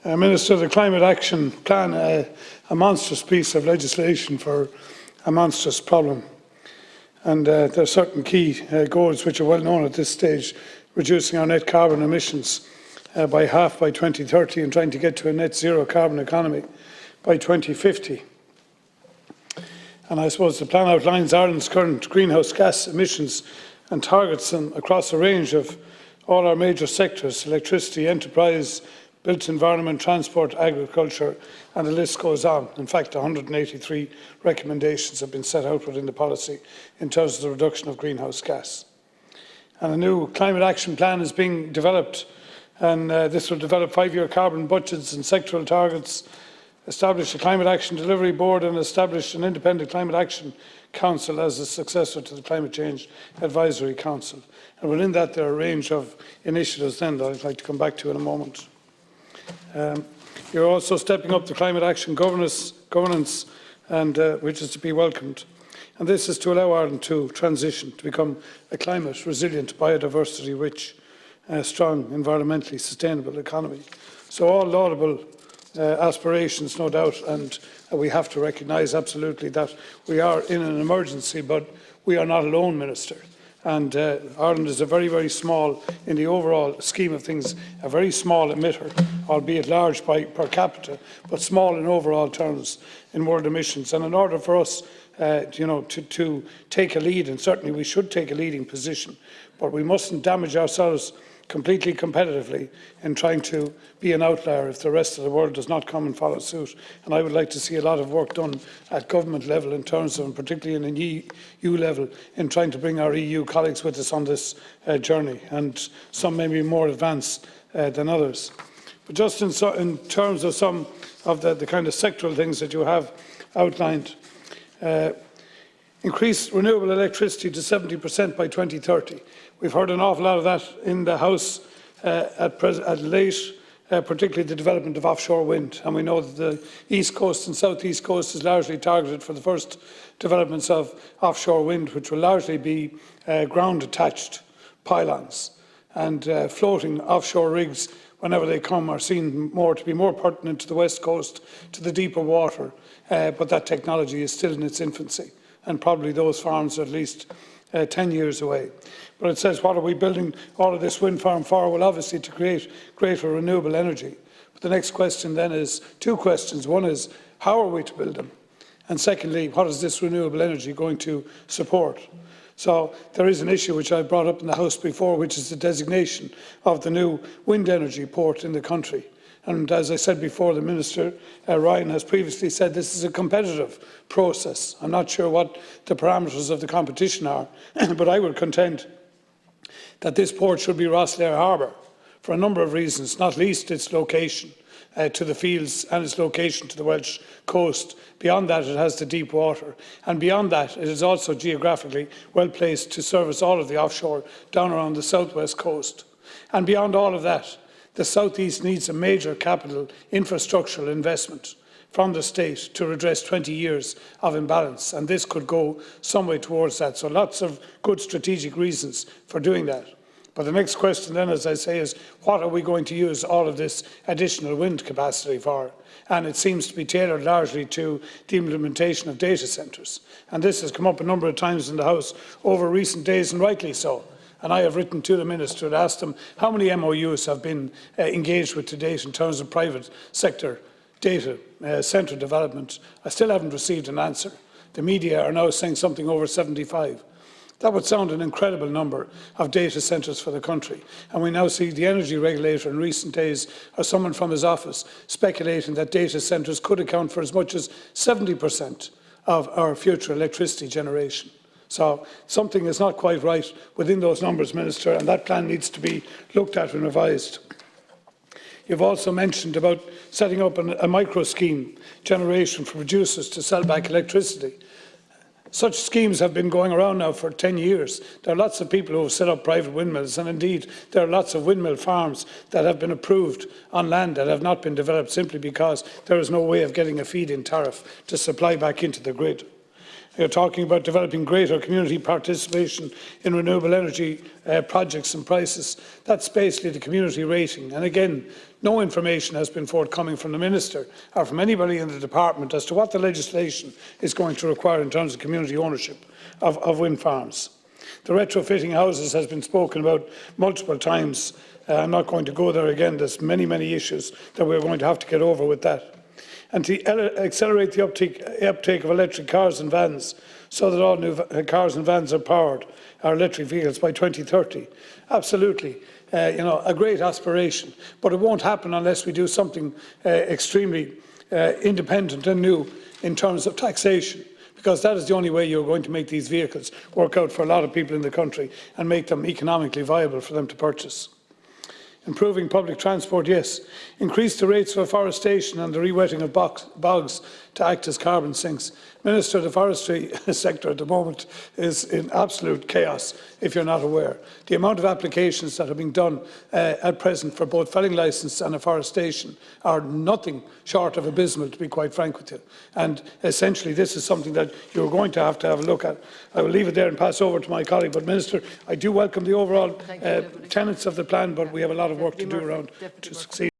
Minister, the Climate Action Plan, a monstrous piece of legislation for a monstrous problem. And there are certain key goals which are well known at this stage: reducing our net carbon emissions by half by 2030 and trying to get to a net zero carbon economy by 2050. And I suppose the plan outlines Ireland's current greenhouse gas emissions and targets them across a range of all our major sectors: electricity, enterprise, built environment, transport, agriculture, and the list goes on. In fact, 183 recommendations have been set out within the policy in terms of the reduction of greenhouse gas. And a new climate action plan is being developed, and this will develop 5-year carbon budgets and sectoral targets, establish a climate action delivery board, and establish an independent climate action council as a successor to the Climate Change Advisory Council. And within that, there are a range of initiatives then that I'd like to come back to in a moment. You're also stepping up the climate action governance, and which is to be welcomed. And this is to allow Ireland to transition to become a climate resilient, biodiversity rich, strong, environmentally sustainable economy. So all laudable aspirations, no doubt, and we have to recognise absolutely that we are in an emergency, but we are not alone, Minister. And Ireland is a very, very small, in the overall scheme of things, a very small emitter, albeit large per capita, but small in overall terms in world emissions. And in order for us to take a lead, and certainly we should take a leading position, but we mustn't damage ourselves completely competitively in trying to be an outlier if the rest of the world does not come and follow suit. And I would like to see a lot of work done at government level in terms of, and particularly in an EU level, in trying to bring our EU colleagues with us on this journey. And some may be more advanced than others. But just in terms of some of the kind of sectoral things that you have outlined, increase renewable electricity to 70% by 2030. We've heard an awful lot of that in the House at late, particularly the development of offshore wind. And we know that the East Coast and South East Coast is largely targeted for the first developments of offshore wind, which will largely be ground-attached pylons. And floating offshore rigs, whenever they come, are seen to be more pertinent to the West Coast, to the deeper water. But that technology is still in its infancy, and probably those farms are at least 10 years away. But it says, what are we building all of this wind farm for? Well, obviously to create greater renewable energy. But the next question then is two questions. One is, how are we to build them? And secondly, what is this renewable energy going to support? So there is an issue which I brought up in the House before, which is the designation of the new wind energy port in the country. And as I said before, the Minister, Ryan, has previously said this is a competitive process. I'm not sure what the parameters of the competition are, but I would contend that this port should be Rosslare Harbour for a number of reasons, not least its location to the fields and its location to the Welsh coast. Beyond that, it has the deep water. And beyond that, it is also geographically well placed to service all of the offshore down around the southwest coast. And beyond all of that, the South East needs a major capital infrastructural investment from the state to redress 20 years of imbalance, and this could go some way towards that. So lots of good strategic reasons for doing that. But the next question then, as I say, is what are we going to use all of this additional wind capacity for? And it seems to be tailored largely to the implementation of data centres. And this has come up a number of times in the House over recent days, and rightly so. And I have written to the Minister and asked him how many MOUs have been engaged with to date in terms of private sector data centre development. I still haven't received an answer. The media are now saying something over 75. That would sound an incredible number of data centres for the country. And we now see the energy regulator in recent days, or someone from his office, speculating that data centres could account for as much as 70% of our future electricity generation. So something is not quite right within those numbers, Minister, and that plan needs to be looked at and revised. You've also mentioned about setting up a micro-scheme generation for producers to sell back electricity. Such schemes have been going around now for 10 years. There are lots of people who have set up private windmills, and indeed there are lots of windmill farms that have been approved on land that have not been developed simply because there is no way of getting a feed-in tariff to supply back into the grid. You're talking about developing greater community participation in renewable energy projects and prices. That's basically the community rating. And again, no information has been forthcoming from the Minister or from anybody in the department as to what the legislation is going to require in terms of community ownership of wind farms. The retrofitting houses has been spoken about multiple times. I'm not going to go there again. There's many, many issues that we're going to have to get over with that. And to accelerate the uptake of electric cars and vans so that all new cars and vans are electric vehicles by 2030. Absolutely, a great aspiration, but it won't happen unless we do something extremely independent and new in terms of taxation, because that is the only way you're going to make these vehicles work out for a lot of people in the country and make them economically viable for them to purchase. Improving public transport, yes. Increase the rates of afforestation and the rewetting of bogs to act as carbon sinks. Minister, the forestry sector at the moment is in absolute chaos, if you're not aware. The amount of applications that are being done at present for both felling licence and afforestation are nothing short of abysmal, to be quite frank with you. And essentially, this is something that you're going to have a look at. I will leave it there and pass over to my colleague. But, Minister, I do welcome the overall tenets of the plan, but we have a lot of work to do around to succeed.